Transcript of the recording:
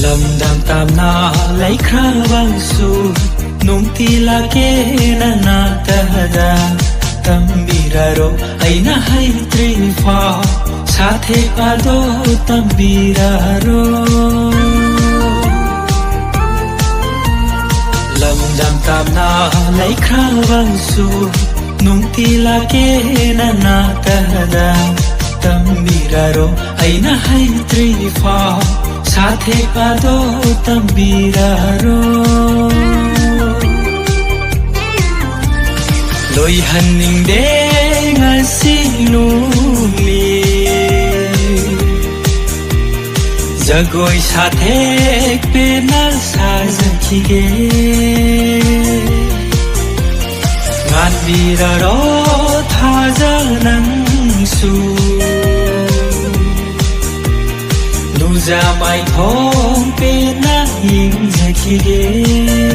lầm đam tam na lấy khá vang su nung ti la ke na ta da tam biraro ai na hai tri fa sa the ado tam biraro lầm đam tam na lấy khá vang su nung ti la ke na ta da tam biraro ai na hai tri fa sa the ado tam biraro loi hanning de ngasi lumi jagoi sathe pe na sajkhige ngan biraro thajanang su nuja mai thong pe na hing jakhige